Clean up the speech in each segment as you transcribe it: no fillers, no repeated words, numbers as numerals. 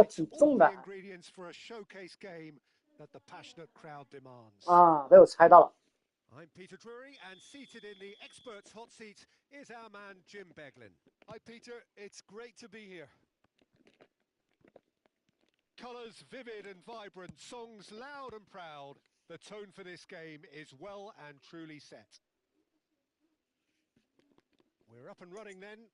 挺重的。被我猜到了。I'm Peter Drury, and seated in the experts' hot seat is our man Jim Beglin. Hi Peter, it's great to be here. Colours vivid and vibrant, songs loud and proud. The tone for this game is well and truly set. We're up and running then.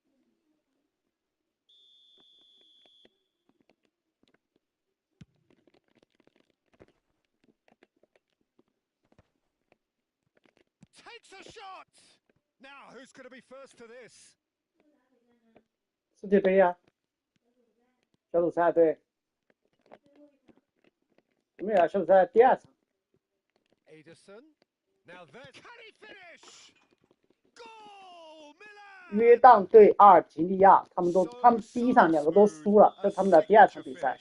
Takes a shot! Now, who's going to be first to this? 世界杯呀，小组赛对。没有啊，小组赛第2场。Ederson. Now then, can he finish? Goal! Milan! 约旦对阿尔及利亚，他们第一场2个都输了，这是他们的第2场比赛。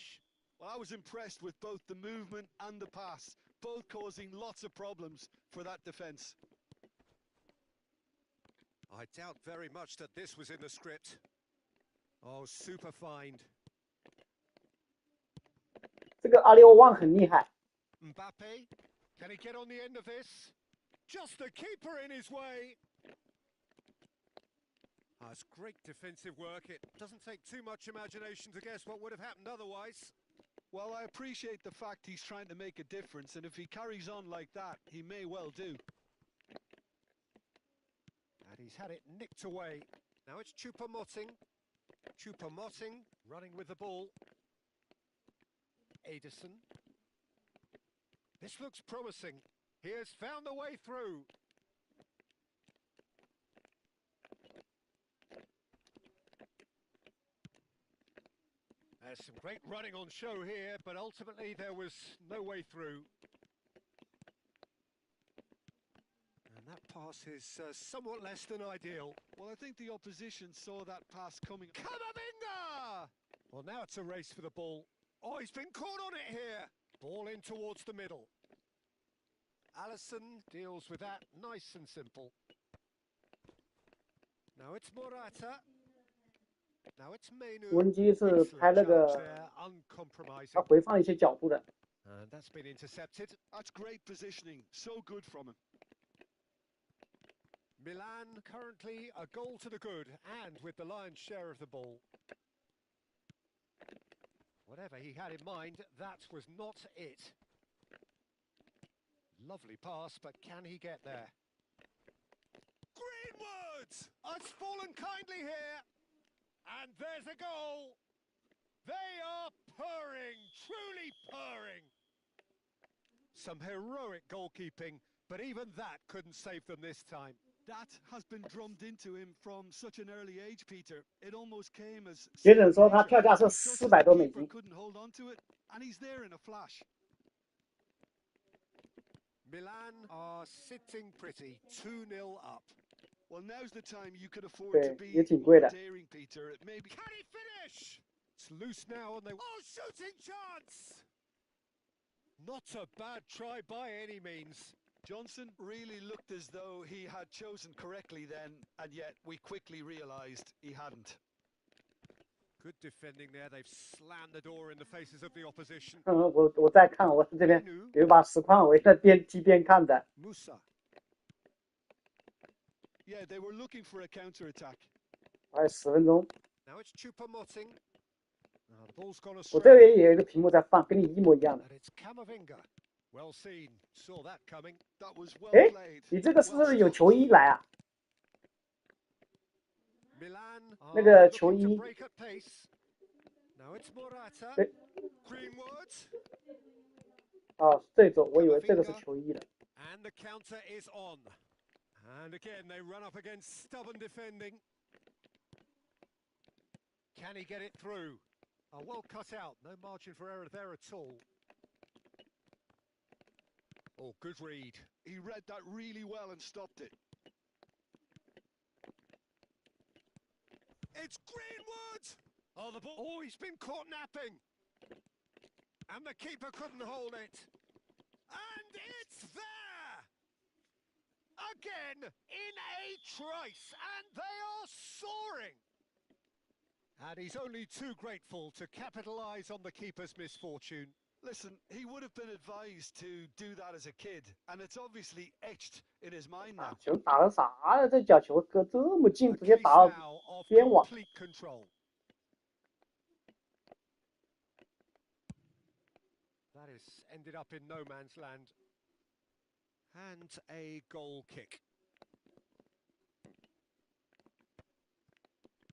Well, I was impressed with both the movement and the pass, both causing lots of problems for that defense. I doubt very much that this was in the script. Oh, super find. 这个阿里欧旺很厉害。Mbappe, can he get on the end of this? Just the keeper in his way. That's great defensive work. It doesn't take too much imagination to guess what would have happened otherwise. Well, I appreciate the fact he's trying to make a difference, and if he carries on like that, he may well do. And he's had it nicked away. Now it's Choupo-Moting. Choupo-Moting running with the ball. Ederson. This looks promising. He has found the way through. There's some great running on show here, but ultimately there was no way through. And that pass is somewhat less than ideal. Well, I think the opposition saw that pass coming. Camavinga! Well, now it's a race for the ball. Oh, he's been caught on it here. Ball in towards the middle. Alisson deals with that nice and simple. Now it's Morata. Now it's Menu. 文基是拍那个，他回放一些角度的。And that's been intercepted. That's great positioning. So good from him. Milan currently a goal to the good and with the lion's share of the ball. Whatever he had in mind, that was not it. Lovely pass, but can he get there? Greenwood! It's fallen kindly here. And there's a goal. They are purring, truly purring. Some heroic goalkeeping, but even that couldn't save them this time. That has been drummed into him from such an early age, Peter. It almost came as 学者说他票价是400多美金。 couldn't hold on to it, and he's there in a flash. Milan are sitting pretty, 2-0 up. Well, now's the time you could afford to be more daring, Peter. It may be. Can he finish? It's loose now, and they. Oh, shooting chance! Not a bad try by any means. Johnson really looked as though he had chosen correctly then, and yet we quickly realised he hadn't. Good defending there. They've slammed the door in the faces of the opposition. 我在看，我这边有一把实况，我在边踢边看的。Musa. Yeah, they were looking for a counter-attack. 还有10分钟。 Now it's Choupo-Moting. The ball's gone astray. 我这边也有一个屏幕在放，跟你一模一样的。 And it's Camavinga. Well seen. Saw that coming. That was well 哎 played. 你这个是不是有球衣来啊？ Milan 那个 are 球 looking 衣 to。break at pace. Now it's Morata. 对。 Greenwood. 哦，这种我以为这个是球衣的。 And the counter is on. And again, they run up against stubborn defending. Can he get it through? Oh, well cut out. No margin for error there at all. Oh, good read. He read that really well and stopped it. It's Greenwood! Oh, the ball. Oh, he's been caught napping. And the keeper couldn't hold it. And it's there! Again, in a trice, and they are soaring. And he's only too grateful to capitalise on the keeper's misfortune. Listen, he would have been advised to do that as a kid, and it's obviously etched in his mind 啊， now. 球打的啥呀？这角球搁这么近， A 直接 case 打到 now of 边网。 complete control. That has ended up in no man's land. And a goal kick.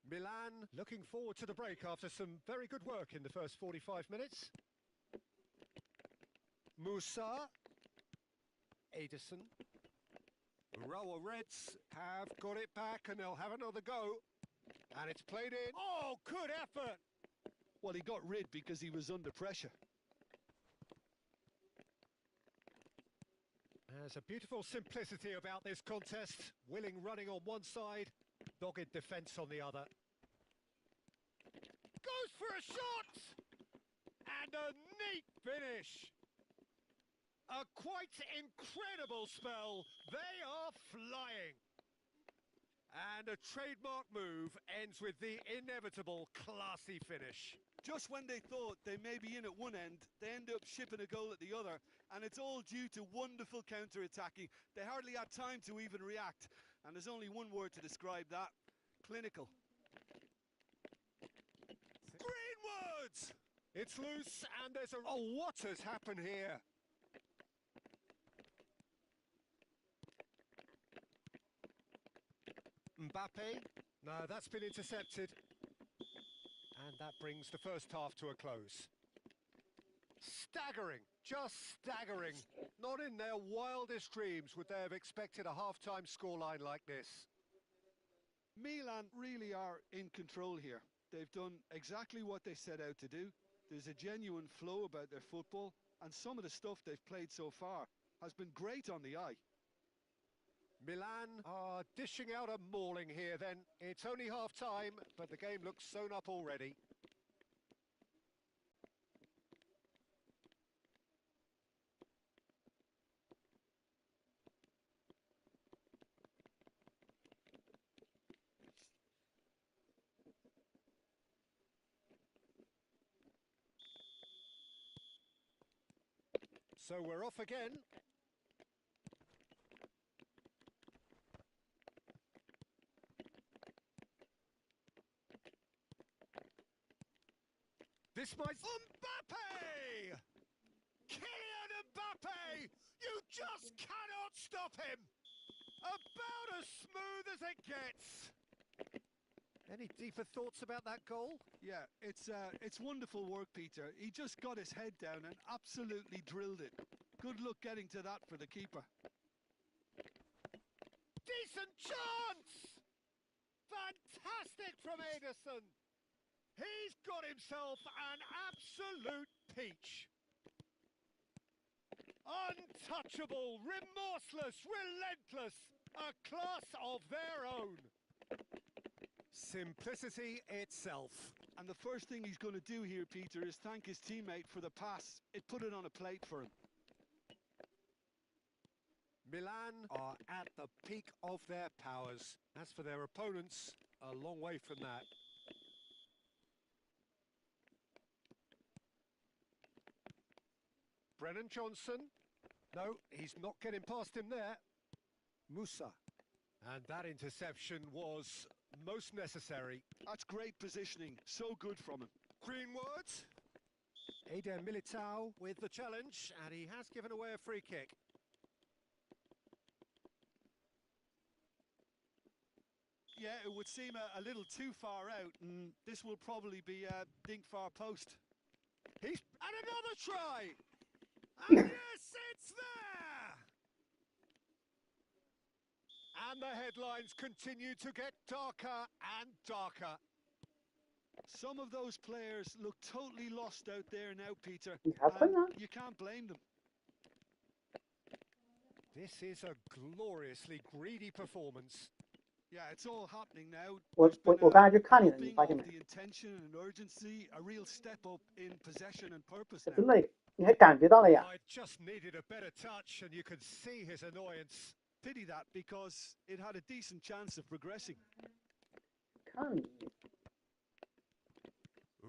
Milan looking forward to the break after some very good work in the first 45 minutes. Musa. Ederson. Urawa Reds have got it back and they'll have another go. And it's played in. Oh, good effort! Well, he got rid because he was under pressure. There's a beautiful simplicity about this contest. Willing running on one side, dogged defence on the other. Goes for a shot! And a neat finish. A quite incredible spell. They are flying. And a trademark move ends with the inevitable classy finish. Just when they thought they may be in at one end, they end up shipping a goal at the other, and it's all due to wonderful counter-attacking. They hardly had time to even react, and there's only one word to describe that: clinical. Greenwood! It's loose, and there's a... Oh, what has happened here? Mbappe? No, that's been intercepted. And that brings the first half to a close. Staggering, just staggering. Not in their wildest dreams would they have expected a half-time scoreline like this. Milan really are in control here. They've done exactly what they set out to do. There's a genuine flow about their football, and some of the stuff they've played so far has been great on the eye. Milan are dishing out a mauling here then. It's only half-time, but the game looks sewn up already. So we're off again. This might... Mbappe! Kylian Mbappe! You just cannot stop him! About as smooth as it gets. Any deeper thoughts about that goal? Yeah, it's wonderful work, Peter. He just got his head down and absolutely drilled it. Good luck getting to that for the keeper. Decent chance! Fantastic from Ederson. He's got himself an absolute peach. Untouchable, remorseless, relentless, a class of their own. Simplicity itself. And the first thing he's going to do here, Peter, is thank his teammate for the pass. It put it on a plate for him. Milan are at the peak of their powers. As for their opponents, a long way from that. Brennan Johnson. No, he's not getting past him there. Musa. And that interception was most necessary. That's great positioning. So good from him. Greenwood. Eder Militao with the challenge, and he has given away a free kick. Yeah, it would seem a little too far out, and this will probably be a dink far post. And another try! And yes, it's there! And the headlines continue to get darker and darker. Some of those players look totally lost out there now, Peter. You can't blame them. This is a gloriously greedy performance. Yeah, it's all happening now. 我刚才去看你了，你发现没？ The intention and urgency, a real step up in possession and purpose 真 now. 的，你还感觉到了呀？ I just needed a better touch, and you could see his annoyance. Pity that, because it had a decent chance of progressing. 看你，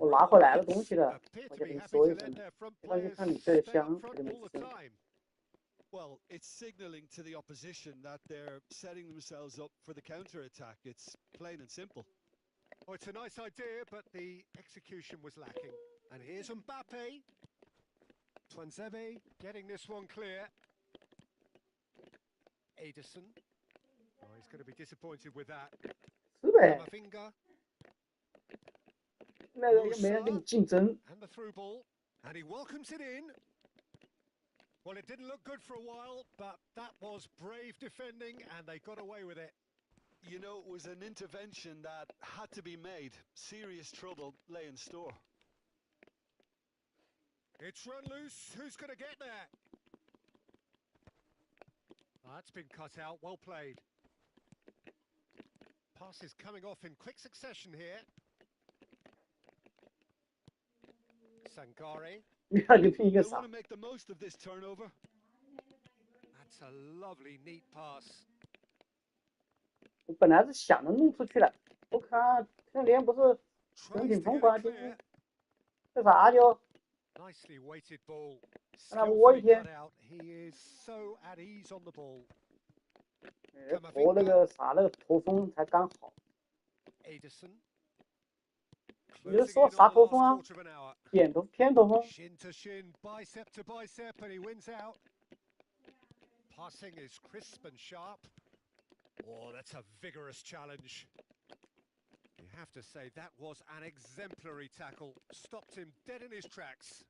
我拿回来了东西了， appear 我 to 就 be 跟你 happy 说 to 一声 let。their front 没关系， players 看你睡得 stay up 香，我 front 就没 all the 事。 time. Well, it's signaling to the opposition that they're setting themselves up for the counter-attack. It's plain and simple. Oh, it's a nice idea, but the execution was lacking. And here's Mbappe. Tuanzebe getting this one clear. Ederson. Oh, he's going to be disappointed with that. 是呗， Camavinga 那个又没人跟你竞争。 and the through ball. And he welcomes it in. Well, it didn't look good for a while, but that was brave defending, and they got away with it. You know, it was an intervention that had to be made. Serious trouble lay in store. It's run loose. Who's going to get there? Oh, that's been cut out. Well played. Passes coming off in quick succession here. Sangare. 你看就拼一个 They 傻 want to，make the most of this turnover. That's a lovely, neat pass. 我本来是想着弄出去了，我看这连不是 Tries 挺 to 疯 get 狂 it 的， clear. 这啥就 Nicely weighted ball. Hello, what Skillfully here? cut out. He is so at ease on the ball. 拖那个啥那个驼峰才刚好。 Ederson. 你是 Closing 说 in 啥 on the 驼 last 峰啊？ quarter of an hour. 偏驼峰。 Shin to shin, bicep to bicep, and he wins out. Passing is crisp and sharp. Oh, that's a vigorous challenge. You have to say that was an exemplary tackle. Stopped him dead in his tracks.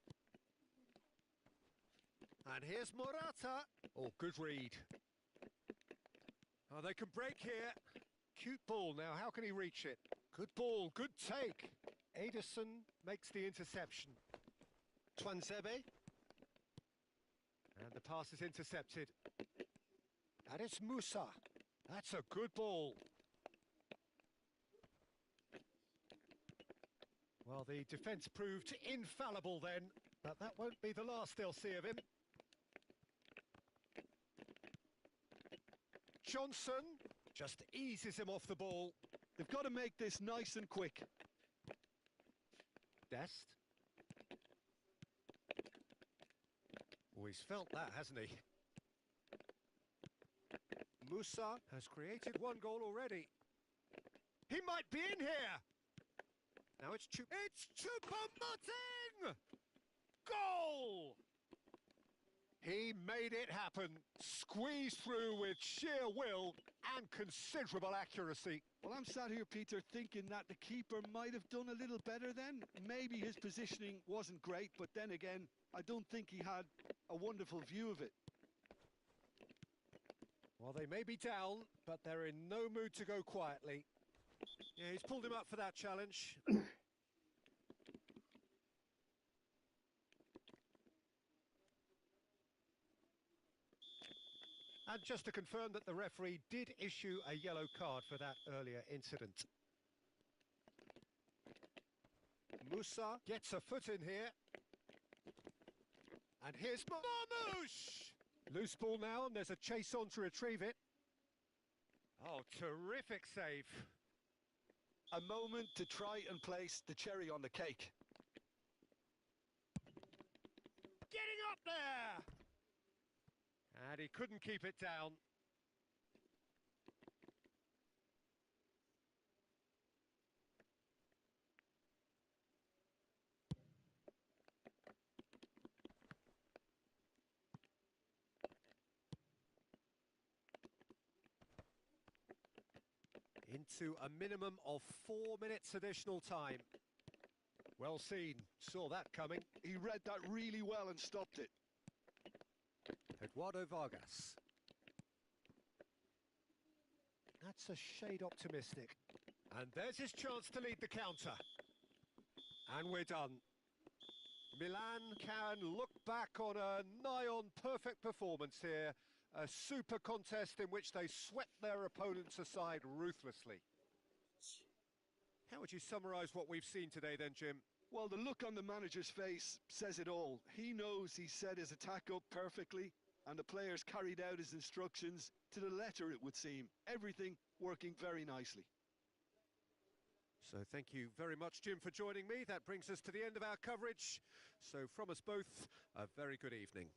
And here's Morata. Oh, good read. Oh, they can break here. Cute ball now. How can he reach it? Good ball, good take. Ederson makes the interception. Tuanzebe. And the pass is intercepted. And it's Musa. That's a good ball. Well, the defence proved infallible then, but that won't be the last they'll see of him. Johnson just eases him off the ball. They've got to make this nice and quick. Dest. Oh, he's felt that, hasn't he? Musa has created one goal already. He might be in here. Now it's Choupo-Moting! Goal! He made it happen. Squeezed through with sheer will and considerable accuracy. Well, I'm sat here, Peter, thinking that the keeper might have done a little better then. Maybe his positioning wasn't great, but then again, I don't think he had a wonderful view of it. Well, they may be down, but they're in no mood to go quietly. Yeah, he's pulled him up for that challenge. And just to confirm that the referee did issue a yellow card for that earlier incident. Musa gets a foot in here. And here's Marmoush! Loose ball now, and there's a chase on to retrieve it. Oh, terrific save. A moment to try and place the cherry on the cake. Getting up there! And he couldn't keep it down. Into a minimum of 4 minutes additional time. Well seen, saw that coming. He read that really well and stopped it. Eduardo Vargas. That's a shade optimistic. And there's his chance to lead the counter. And we're done. Milan can look back on a nigh-on perfect performance here. A super contest in which they swept their opponents aside ruthlessly. How would you summarise what we've seen today then, Jim? Well, the look on the manager's face says it all. He knows he set his attack up perfectly, and the players carried out his instructions to the letter, it would seem. Everything working very nicely. So thank you very much, Jim, for joining me. That brings us to the end of our coverage. So from us both, a very good evening.